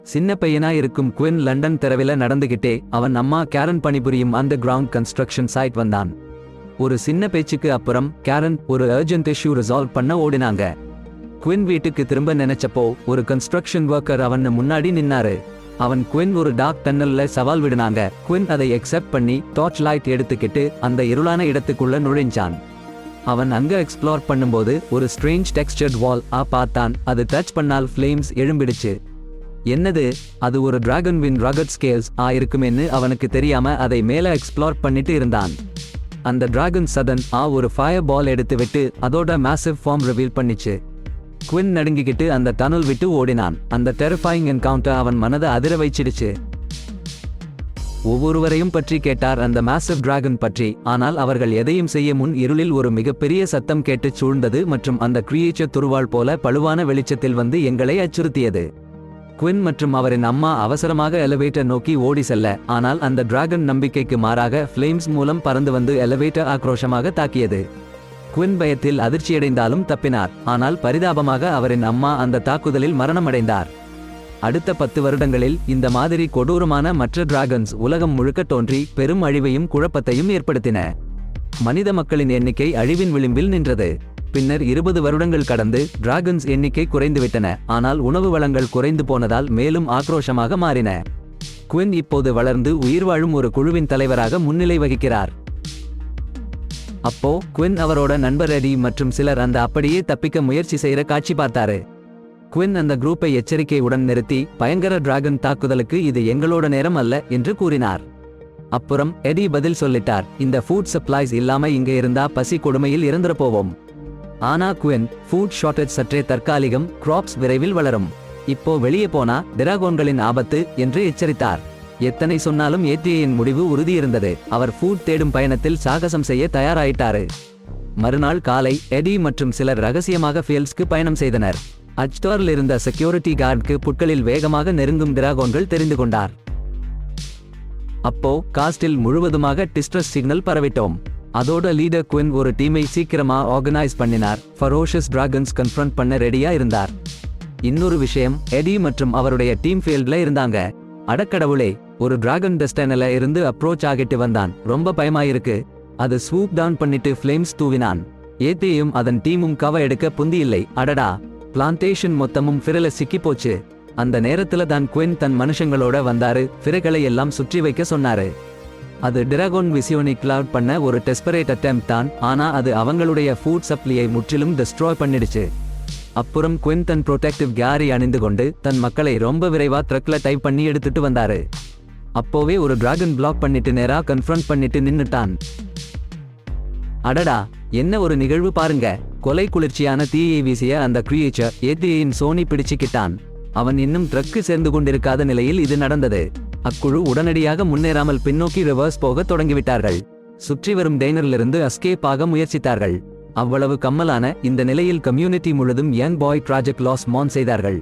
சின்ன பையனா இருக்கும் குவின் லண்டன் தெருவில நடந்துகிட்டே அவன் அம்மா கேரன் பணிபுரியும் அண்டர் கிரவுண்ட் கன்ஸ்ட்ரக்ஷன் சைட் வந்தான். ஒரு சின்ன பேச்சுக்கு அப்புறம் கேரன் ஒரு அர்ஜென்ட் இஷ்யூ ரிசால்வ் பண்ண ஓடினாங்க. குவின் வீட்டுக்கு திரும்ப நினைச்சப்போ ஒரு கன்ஸ்ட்ரக்ஷன் ஒர்க்கர் அவன் முன்னாடி நின்னாரு. அவன் குவின் ஒரு டார்க் டன்னல்ல சவால் விடுனாங்க. குவின் அதை எக்ஸெப்ட் பண்ணி டார்ச் லைட் எடுத்துக்கிட்டு அந்த இருளான இடத்துக்குள்ள நுழைஞ்சான். அவன் அங்க எக்ஸ்ப்ளோர் பண்ணும்போது ஒரு ஸ்ட்ரேஞ்ச் டெக்ஸ்சர்ட் வால் பார்த்தான். அது டச் பண்ணால் ஃப்ளேம்ஸ் எழும்பிடுச்சு. என்னது, அது ஒரு டிராகன் வின் ரகட் ஸ்கேல்ஸ் இருக்குமென்னு அவனுக்கு தெரியாம அதை மேல எக்ஸ்ப்ளோர் பண்ணிட்டு இருந்தான். அந்த டிராகன் சடன் ஒரு ஃபயர் பால் எடுத்து விட்டு அதோட மேசிவ் ஃபார்ம் ரிவீல் பண்ணிச்சு. குவின் நடுங்கிக்கிட்டு அந்த டனல் விட்டு ஓடினான். அந்த டெரிஃபைங் என்கவுண்டர் அவன் மனதை அதிர வைச்சிடுச்சு. ஒவ்வொருவரையும் பற்றி கேட்டார் அந்த மேசிவ் டிராகன் பற்றி. ஆனால் அவர்கள் எதையும் செய்ய முன் இருளில் ஒரு மிகப்பெரிய சத்தம் கேட்டு சூழ்ந்தது மற்றும் அந்த கிரியேச்சர் துருவாள் போல பழுவான வெளிச்சத்தில் வந்து எங்களை அச்சுறுத்தியது. குவின் மற்றும் அவரின் அம்மா அவசரமாக எலிவேட்டர் நோக்கி ஓடி செல்ல, ஆனால் அந்த டிராகன் நம்பிக்கைக்கு மாறாக ஃப்ளேம்ஸ் மூலம் பறந்து வந்து எலிவேட்டர் ஆக்ரோஷமாக தாக்கியது. குவின் பயத்தில் அதிர்ச்சியடைந்தாலும் தப்பினார். ஆனால் பரிதாபமாக அவரின் அம்மா அந்த தாக்குதலில் மரணமடைந்தார். அடுத்த 10 வருடங்களில் இந்த மாதிரி கொடூரமான மற்ற டிராகன்ஸ் உலகம் முழுக்க தோன்றி பெரும் அழிவையும் குழப்பத்தையும் ஏற்படுத்தின. மனித மக்களின் எண்ணிக்கை அழிவின் விளிம்பில் நின்றது. பின்னர் 20 வருடங்கள் கடந்து டிராகன்ஸ் எண்ணிக்கை குறைந்துவிட்டன. ஆனால் உணவு வளங்கள் குறைந்து போனதால் மேலும் ஆக்ரோஷமாக மாறின. குவின் இப்போது வளர்ந்து உயிர் வாழும் ஒரு குழுவின் தலைவராக முன்னிலை வகிக்கிறார். அப்போ குவின் அவரோட நண்பர் எடி மற்றும் சிலர் அந்த அப்படியே தப்பிக்க முயற்சி செய்யற காட்சி பார்த்தாரு. குவின் அந்த குரூப்பை எச்சரிக்கையுடன் நிறுத்தி பயங்கர டிராகன் தாக்குதலுக்கு இது எங்களோட நேரம் அல்ல என்று கூறினார். அப்புறம் எடி பதில் சொல்லிட்டார், இந்த ஃபுட் சப்ளைஸ் இல்லாம இங்க இருந்தா பசி கொடுமையில் இறந்துற போவோம். ஆனா குவின், ஃபுட் ஷார்டேஜ் சற்றே தற்காலிகம், கிராப்ஸ் விரைவில் வளரும். இப்போ வெளியே போனா டிராகோன்களின் ஆபத்து என்று எச்சரித்தார். எத்தனை சொன்னாலும் ஏடியின் முடிவு உறுதியிருந்தது. அவர் ஃபுட் தேடும் பயணத்தில் சாகசம் செய்ய தயாராயிட்டாரு. மறுநாள் காலை எடி மற்றும் சிலர் ரகசியமாக ஃபீல்ட்ஸ்க்கு பயணம் செய்தனர். அச்டோரில் இருந்த செக்யூரிட்டி கார்டுக்கு புட்களில் வேகமாக நெருங்கும் டிராகோன்கள் தெரிந்து கொண்டார். அப்போ காஸ்டில் முழுவதுமாக டிஸ்ட்ரஸ் சிக்னல் பரவிட்டோம். அதோட லீடர் குவின் ஒரு டீமை சீக்கிரமா ஆர்கனைஸ் பண்ணினார். ஃபரோஷஸ் டிராகன்ஸ் கன்ஃபரண்ட் பண்ண ரெடியா இருந்தார். இன்னொரு விஷயம், எடி மற்றும் அவருடைய டீம் ஃபீல்ட்ல இருந்தாங்க. அடக்கடவுளே, ஒரு டிராகன் டெஸ்டனல இருந்து அப்ரோச் ஆகிட்டு வந்தான். ரொம்ப பயமாயிருக்கு. அது ஸ்வூப் டவுன் பண்ணிட்டு ஃப்ளேம்ஸ் தூவினான். ஏத்தியும் அதன் டீமும் கவ எடுக்க புந்தி இல்லை. அடடா, பிளான்டேஷன் மொத்தமும் ஃபிரல சிக்கி போச்சு. அந்த நேரத்துல தான் குவின் தன் மனுஷங்களோட வந்தாரு. ஃபிரகளை எல்லாம் சுற்றி வைக்க சொன்னாரு. அது டிராகோன் விசியோனி கிளவுட் பண்ண ஒரு டெஸ்பரேட் அட்டெம்ப்ட் தான். ஆனா அது அவங்களுடைய ஃபுட் சப்ளையை முற்றிலும் டெஸ்ட்ராய் பண்ணிடுச்சு. அப்புறம் குவின் தன் ப்ரொடெக்டிவ் கேரி அணிந்து கொண்டு தன் மக்களை ரொம்ப விரைவா ட்ரக்ல டைப் பண்ணி எடுத்துட்டு வந்தாரு. அப்போவே ஒரு டிராகன் பிளாக் பண்ணிட்டு நேரா கன்ஃபரண்ட் பண்ணிட்டு நின்னுட்டான். அடடா, என்ன ஒரு நிகழ்வு பாருங்க. கொலை குளிர்ச்சியான தீயை வீசிய அந்த கிரியேச்சர் ஏத்தியின் சோனி பிடிச்சுக்கிட்டான். அவன் இன்னும் ட்ரக்கு சேர்ந்து கொண்டிருக்காத நிலையில் இது நடந்தது. அக்குழு உடனடியாக முன்னேறாமல் பின்னோக்கி ரிவர்ஸ் போக தொடங்கிவிட்டார்கள். சுற்றி வரும் டெய்னரிலிருந்து எஸ்கேப் ஆக முயற்சித்தார்கள். அவ்வளவு கம்மலான இந்த நிலையில் கம்யூனிட்டி முழுதும் யங் பாய் ப்ராஜெக்ட் லாஸ் மான் செய்தார்கள்.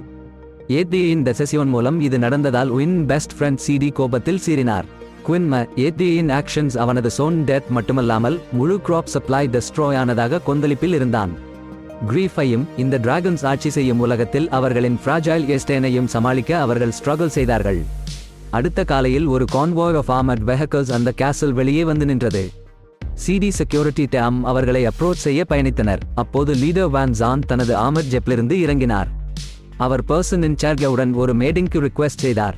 ஏத்தியின் டெசிஷன் மூலம் இது நடந்ததால் வின் பெஸ்ட் ஃப்ரெண்ட் சிடி கோபத்தில் சீறினார். குவின் ஏத்தியின் ஆக்ஷன்ஸ் அவனது சோன் டெத் மட்டுமல்லாமல் முழு கிராப் சப்ளை டெஸ்ட்ராய் ஆனதாக கொந்தளிப்பில் இருந்தான். கிரீஃபையும் இந்த டிராகன்ஸ் ஆட்சி செய்யும் உலகத்தில் அவர்களின் ஃப்ராஜைல் எஸ்டேனையும் சமாளிக்க அவர்கள் ஸ்ட்ரகிள் செய்தார்கள். அடுத்த காலையில் ஒரு கான்வாய் ஆஃப் ஆர்மர்ட் வெஹிக்கிள்ஸ் அந்த கேசல் வெளியே வந்து நின்றது. சிடி செக்யூரிட்டி டீம் அவர்களை அப்ரோச் செய்ய பயணித்தனர். அப்போது லீடர் வான் ஜான் தனது ஆர்மர்ட் ஜெப்லிருந்து இறங்கினார். அவர் பர்சன் இன் சார்ஜுடன் ஒரு மீட்டிங்க்கு ரிக்வெஸ்ட் செய்தார்.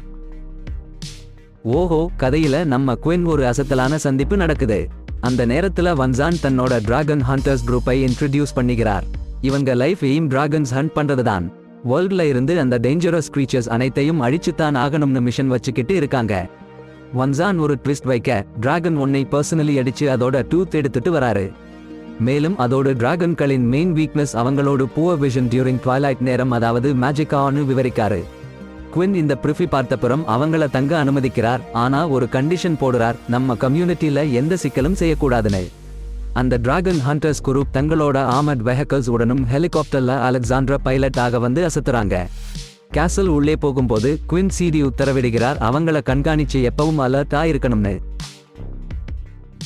ஓஹோ, கதையில நம்ம குவின் ஒரு அசத்தலான சந்திப்பு நடக்குது. அந்த நேரத்துல வன்சான் தன்னோட டிராகன் ஹண்டர்ஸ் குரூப்பை இன்ட்ரடியூஸ் பண்ணிக்கிறார். இவங்க லைஃப் எய்ம் டிராகன்ஸ் ஹண்ட் பண்றதுதான். வேர்ல்ட்ல இருந்து அந்த டேஞ்சரஸ் கிரீச்சர்ஸ் அனைத்தையும் அழிச்சுத்தான் ஆகணும்னு மிஷன் வச்சுக்கிட்டு இருக்காங்க. வன்சான் ஒரு ட்விஸ்ட் வைக்க, டிராகன் ஒன்னை பர்சனலி அடிச்சு அதோட டூத் எடுத்துட்டு வராரு. மேலும் அதோடு டிராகன்களின் மெயின் வீக்னஸ் அவங்களோட புவர் விஷன் டியூரிங் ட்வைலைட் நேரம், அதாவது மேஜிக்கான்னு விவரிக்காரு. குவின் இந்த ப்ரிஃபி பார்த்தப்புறம் அவங்கள தங்க அனுமதிக்கிறார். ஆனா ஒரு கண்டிஷன் போடுறார், நம்ம கம்யூனிட்டியில எந்த சிக்கலும் செய்யக்கூடாதுன்னு. அந்த டிராகன் ஹண்டர்ஸ் குரூப் தங்களோட ஆர்மர்ட் வெஹிக்கிள்ஸ் உடனும் ஹெலிகாப்டர்ல அலெக்சாண்ட்ரா பைலட் ஆக வந்து அசத்துறாங்க. கேசல் உள்ளே போகும்போது குவின் சிடி உத்தரவிடுகிறார், அவங்கள கண்காணிச்சு எப்பவும் அலர்ட் ஆயிருக்கணும்னு.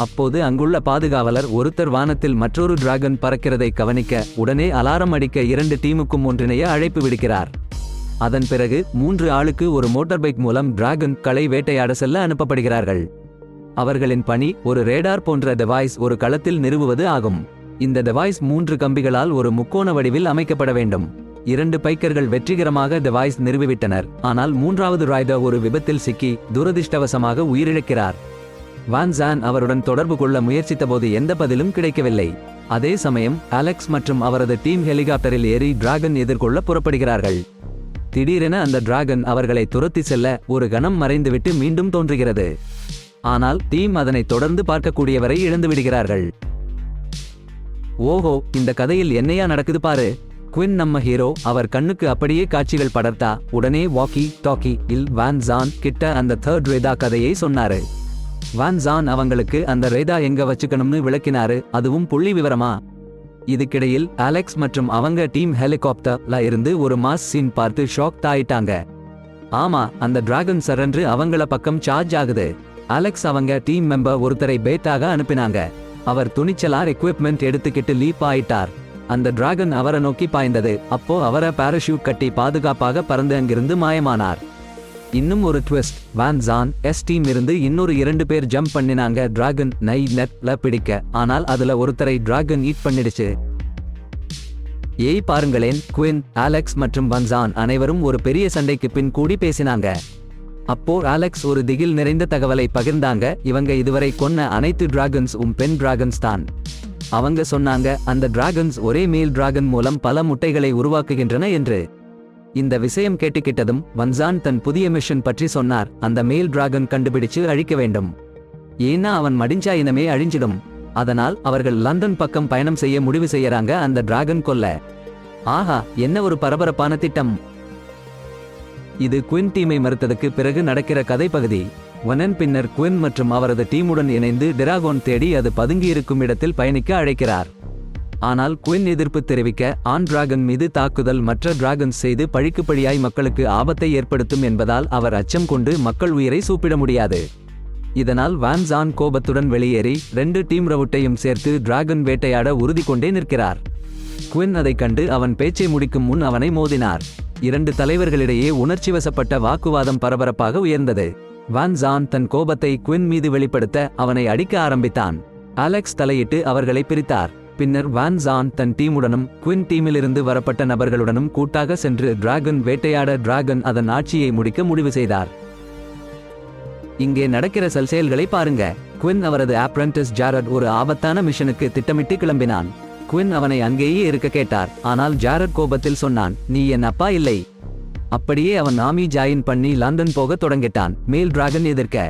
அப்போது அங்குள்ள பாதுகாவலர் ஒருத்தர் வானத்தில் மற்றொரு டிராகன் பறக்கிறதை கவனிக்க உடனே அலாரம் அடிக்க 2 டீமுக்கும் ஒன்றிணைய அழைப்பு விடுக்கிறார். அதன் பிறகு 3 ஆளுக்கு ஒரு மோட்டார் பைக் மூலம் டிராகன் களை வேட்டையாட செல்ல அனுப்பப்படுகிறார்கள். அவர்களின் பணி ஒரு ரேடார் போன்ற டிவைஸ் ஒரு களத்தில் நிறுவுவது ஆகும். இந்த டிவைஸ் 3 கம்பிகளால் ஒரு முக்கோண வடிவில் அமைக்கப்பட வேண்டும். 2 பைக்கர்கள் வெற்றிகரமாக டிவைஸ் நிறுவிவிட்டனர். ஆனால் 3வது ரைடர் ஒரு விபத்தில் சிக்கி துரதிர்ஷ்டவசமாக உயிரிழக்கிறார். வான் ஜான் அவருடன் தொடர்பு கொள்ள முயற்சித்தபோது எந்த பதிலும் கிடைக்கவில்லை. அதே சமயம் அலெக்ஸ் மற்றும் அவரது டீம் ஹெலிகாப்டரில் ஏறி டிராகன் எதிர்கொள்ள புறப்படுகிறார்கள். திடீரென அந்த டிராகன் அவர்களை துரத்தி செல்ல ஒரு கணம் மறைந்துவிட்டு மீண்டும் தோன்றுகிறது. ஆனால் டீம் அதனை தொடர்ந்து பார்க்கக்கூடியவரை இழந்துவிடுகிறார்கள். ஓஹோ, இந்த கதையில் என்னையா நடக்குது பாரு. குவின் நம்ம ஹீரோ அவர் கண்ணுக்கு அப்படியே காட்சிகள் படர்த்தா உடனே வாக்கி டாக்கி இல் வான் ஜான் கிட்ட அந்த 3rd ரேடா கதையை சொன்னாரு. வான் ஜான் அவங்களுக்கு அந்த ரேடா எங்க வச்சுக்கணும்னு விளக்கினாரு. அதுவும் புள்ளி விவரமா. இதுக்கிடையில் அலெக்ஸ் மற்றும் அவங்க டீம் ஹெலிகாப்டர்ல இருந்து ஒரு மாஸ் சீன் பார்த்து ஷாக் ஆயிட்டாங்க. ஆமா, அந்த டிராகன் சரன்று அவங்கள பக்கம் சார்ஜ் ஆகுது. அலெக்ஸ் அவங்க டீம் மெம்பர் ஒருத்தரை பேட்டாக அனுப்பினாங்க. அவர் துணிச்சலார் எக்விப்மெண்ட் எடுத்துக்கிட்டு லீப் ஆயிட்டார். அந்த டிராகன் அவரை நோக்கி பாய்ந்தது. அப்போ அவரை பாராஷூட் கட்டி பாதுகாப்பாக பறந்து அங்கிருந்து மாயமானார். இன்னும் ஒரு ட்விஸ்ட், வான் ஜான் டீம் இருந்து இன்னொரு 2 பேர் ஜம்ப் பண்ணினாங்க டிராகன் நெட்ல பிடிக்க. ஆனால் அதுல ஒருத்தரை டிராகன் ஈட் பண்ணிடுச்சு. ஏய் பாருங்களேன், குவின், அலெக்ஸ் மற்றும் வான் ஜான் அனைவரும் ஒரு பெரிய சண்டைக்கு பின் கூடி பேசினாங்க. அப்போ அலெக்ஸ் ஒரு திகில் நிறைந்த தகவலை பகிர்ந்தாங்க. இவங்க இதுவரை கொன்ன அனைத்து டிராகன்ஸ் பெண் டிராகன்ஸ் தான். அவங்க சொன்னாங்க அந்த டிராகன்ஸ் ஒரே மேல் டிராகன் மூலம் பல முட்டைகளை உருவாக்குகின்றன என்று. இந்த விஷயம் கேட்டுக்கிட்டதும் வன்சான் தன் புதிய மிஷன் பற்றி சொன்னார். அந்த மேல் டிராகன் கண்டுபிடிச்சு அழிக்க வேண்டும். ஏன்னா அவன் மடிஞ்சா இனமே அழிஞ்சிடும். அதனால் அவர்கள் லண்டன் பக்கம் பயணம் செய்ய முடிவு செய்யறாங்க அந்த டிராகன் கொல்ல. ஆஹா, என்ன ஒரு பரபரப்பான திட்டம். இது குவின் டீமை மறுத்ததுக்கு பிறகு நடக்கிற கதை பகுதி. வனன் பின்னர் குவின் மற்றும் அவரது டீமுடன் இணைந்து டிராகோன் தேடி அது பதுங்கியிருக்கும் இடத்தில் பயணிக்க அழைக்கிறார். ஆனால் குவின் எதிர்ப்பு தெரிவிக்க ஆண் டிராகன் மீது தாக்குதல் மற்ற டிராகன்ஸ் செய்து பழிக்கு பழியாய் மக்களுக்கு ஆபத்தை ஏற்படுத்தும் என்பதால் அவர் அச்சம் கொண்டு மக்கள் உயிரை சூப்பிட முடியாது. இதனால் வான் ஜான் கோபத்துடன் வெளியேறி 2 டீம் ரவுட்டையும் சேர்த்து டிராகன் வேட்டையாட உறுதி கொண்டே நிற்கிறார். குவின் அதை கண்டு அவன் பேச்சை முடிக்கும் முன் அவனை மோதினார். 2 தலைவர்களிடையே உணர்ச்சிவசப்பட்ட வாக்குவாதம் பரபரப்பாக உயர்ந்தது. வான் ஜான் தன் கோபத்தை குவின் மீது வெளிப்படுத்த அவனை அடிக்க ஆரம்பித்தான். அலெக்ஸ் தலையிட்டு அவர்களை பிரித்தார். பின்னர் வான் ஜான் தன் டீமுடனும் குவின் டீமிலிருந்து வரப்பட்ட நபர்களுடனும் கூட்டாக சென்று டிராகன் வேட்டையாட டிராகன் அதன் ஆட்சியை முடிக்க முடிவு செய்தார். இங்கே நடக்கிற செயல்களை பாருங்க. குவின் அவரது அப்ரெண்டிஸ் ஜாரட் ஒரு ஆபத்தான மிஷனுக்கு திட்டமிட்டு கிளம்பினான். குவின் அவனை அங்கேயே இருக்க கேட்டார். ஆனால் ஜாரட் கோபத்தில் சொன்னான், நீ என் அப்பா இல்லை. அப்படியே அவன் ஆமி ஜாயின் பண்ணி லண்டன் போக தொடங்கிட்டான் மேல் டிராகன் எதிர்க்க.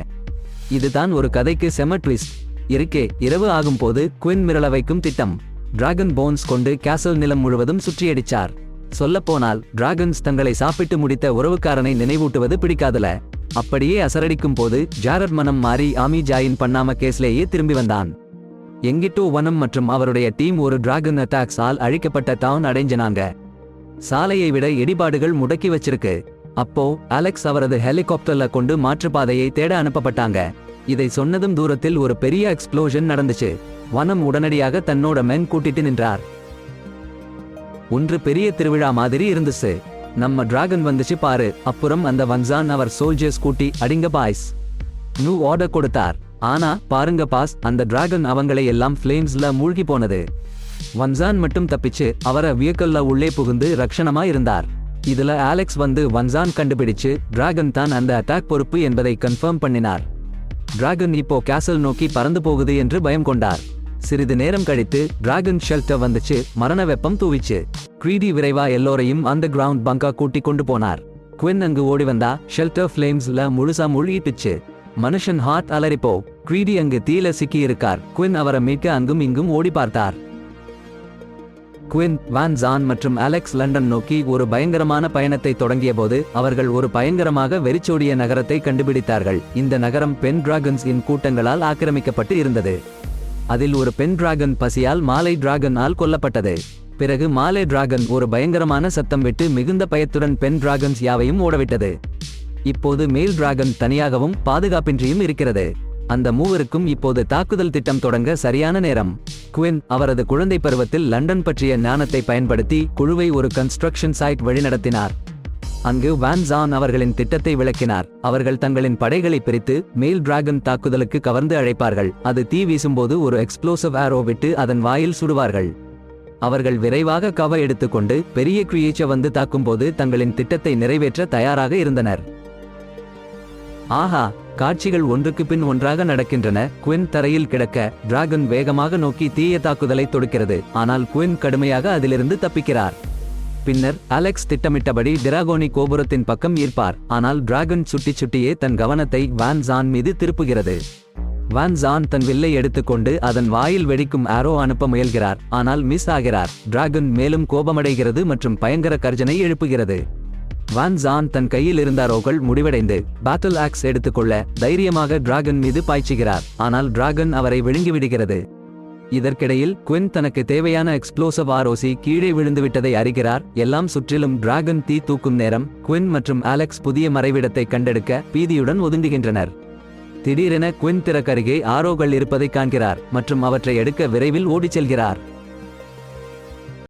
இதுதான் ஒரு கதைக்கு செம ட்விஸ்ட் இருக்கே. இரவு ஆகும் போது குவின் மிரள வைக்கும் திட்டம். டிராகன் போன்ஸ் கொண்டு கேசல் நிலம் முழுவதும் சுற்றியடிச்சார். சொல்லப்போனால் டிராகன்ஸ் தங்களை சாப்பிட்டு முடித்த உறவுக்காரனை நினைவூட்டுவது பிடிக்காதல. அப்படியே அசரடிக்கும் போது ஜாரட் மனம் மாறி ஆமி ஜாயின் பண்ணாம கேஸ்லேயே திரும்பி வந்தான். எங்கிட்டோ வனம் மற்றும் அவருடைய டீம் ஒரு டிராகன் அட்டாக்ஸ் ஆல் அழிக்கப்பட்ட டவுன் அடைஞ்சனாங்க. சாலையை விட இடிபாடுகள் முடக்கி வச்சிருக்கு. அப்போ அலெக்ஸ் அவரது ஹெலிகாப்டர்ல கொண்டு மாற்றுப்பாதையை தேட அனுப்பப்பட்டாங்க. இதை சொன்னதும் தூரத்தில் ஒரு பெரிய எக்ஸ்ப்ளோஷன் நடந்துச்சு. வனம் உடனடியாக தன்னோட மென் கூட்டிட்டு நின்றார். ஒன்று பெரிய திருவிழா மாதிரி இருந்துச்சு. நம்ம டிராகன் வந்துச்சு பாரு. அப்புறம் அந்த வன்சான் அவர் சோல்ஜர்ஸ் கூட்டி அடிங்க பாய்ஸ் நூ ஆர்டர் கொடுத்தார். ஆனா பாருங்க பாஸ், அந்த டிராகன் அவங்களை எல்லாம் ஃப்ளேம்ஸ்ல மூழ்கி போனது. வன்சான் மட்டும் தப்பிச்சு அவரை வியக்கல்ல உள்ளே புகுந்து ரக்ஷணமா இருந்தார். இதுல அலெக்ஸ் வந்து வன்சான் கண்டுபிடிச்சு டிராகன் தான் அந்த அட்டாக் பொறுப்பு என்பதை கன்ஃபார்ம் பண்ணினார். டிராகன் இப்போ கேசல் நோக்கி பறந்து போகுது என்று பயம் கொண்டார். சிறிது நேரம் கழித்து டிராகன் ஷெல்டர் வந்துச்சு. மரண வெப்பம் தூவிச்சு. க்ரீடி விரைவா எல்லோரையும் அந்த கிரவுண்ட் பங்கா கூட்டி கொண்டு போனார். குவின் அங்கு ஓடி வந்தா ஷெல்டர் ஃப்ளேம்ஸ்ல முழுசா மூழ்கிட்டுச்சு. மனுஷன் ஹார்ட் அலறிப்போ. க்ரீடி அங்கு தீல சிக்கி இருக்கார். குவின் அவரை மீட்க அங்கும் இங்கும் ஓடி பார்த்தார். குவின், வான் ஜான் மற்றும் அலெக்ஸ் லண்டன் நோக்கி ஒரு பயங்கரமான பயணத்தை தொடங்கிய போது அவர்கள் ஒரு பயங்கரமாக வெறிச்சோடிய நகரத்தை கண்டுபிடித்தார்கள். இந்த நகரம் பெண் டிராகன்ஸ் இன் கூட்டங்களால் ஆக்கிரமிக்கப்பட்டு இருந்தது. அதில் ஒரு பெண் டிராகன் பசியால் மாலை டிராகன் ஆல் கொல்லப்பட்டது. பிறகு மாலே டிராகன் ஒரு பயங்கரமான சத்தம் விட்டு மிகுந்த பயத்துடன் பெண் டிராகன்ஸ் யாவையும் ஓடவிட்டது. இப்போது மேல் டிராகன் தனியாகவும் பாதுகாப்பின்றியும் இருக்கிறது. அந்த மூவருக்கும் இப்போது தாக்குதல் திட்டம் தொடங்க சரியான நேரம். குவின் அவரது குழந்தை பருவத்தில் லண்டன் பற்றிய ஞானத்தை பயன்படுத்தி குழுவை ஒரு கன்ஸ்ட்ரக்ஷன் சைட் வழிநடத்தினார். அங்கு வான் ஜான் அவர்களின் திட்டத்தை விளக்கினார். அவர்கள் தங்களின் படைகளை பிரித்து மேல் டிராகன் தாக்குதலுக்கு கவர்ந்து அழைப்பார்கள். அது தீ வீசும்போது ஒரு எக்ஸ்ப்ளோசிவ் ஆரோ விட்டு அதன் வாயில் சுடுவார்கள். அவர்கள் விரைவாக கவ எடுத்துக்கொண்டு பெரிய கிரியேச்சர் வந்து தாக்கும்போது தங்களின் திட்டத்தை நிறைவேற்ற தயாராக இருந்தனர். ஆஹா, காட்சிகள் ஒன்றுக்கு பின் ஒன்றாக நடக்கின்றன. குயின் தரையில் கிடக்க டிராகன் வேகமாக நோக்கி தீய தாக்குதலை தொடுக்கிறது. ஆனால் குயின் கடுமையாக அதிலிருந்து தப்பிக்கிறார். பின்னர் அலெக்ஸ் திட்டமிட்டபடி டிராகோனி கோபுரத்தின் பக்கம் ஈர்ப்பார். ஆனால் டிராகன் சுட்டியே தன் கவனத்தை வான் ஜான் மீது திருப்புகிறது. வான் ஜான் தன் வில்லை எடுத்துக்கொண்டு அதன் வாயில் வெடிக்கும் ஆரோ அனுப்ப முயல்கிறார். ஆனால் மிஸ் ஆகிறார். டிராகன் மேலும் கோபமடைகிறது மற்றும் பயங்கர கர்ஜனை எழுப்புகிறது. வான் ஜான் தன் கையில் இருந்த ஆரோக்கள் முடிவடைந்து பேட்டில் ஆக்ஸ் எடுத்துக்கொள்ள தைரியமாக டிராகன் மீது பாய்ச்சுகிறார். ஆனால் டிராகன் அவரை விழுங்கிவிடுகிறது. இதற்கிடையில் குயின் தனக்கு தேவையான எக்ஸ்ப்ளோசிவ் ஆரோசி கீழே விழுந்துவிட்டதை அறிகிறார். எல்லாம் சுற்றிலும் டிராகன் தீ தூக்கும் நேரம். குயின் மற்றும் அலெக்ஸ் புதிய மறைவிடத்தை கண்டெடுக்க பீதியுடன் ஒதுங்குகின்றனர். திடீரென குயின் திறக்கருகே ஆரோக்கள் இருப்பதை காண்கிறார் மற்றும் அவற்றை எடுக்க விரைவில் ஓடிச் செல்கிறார்.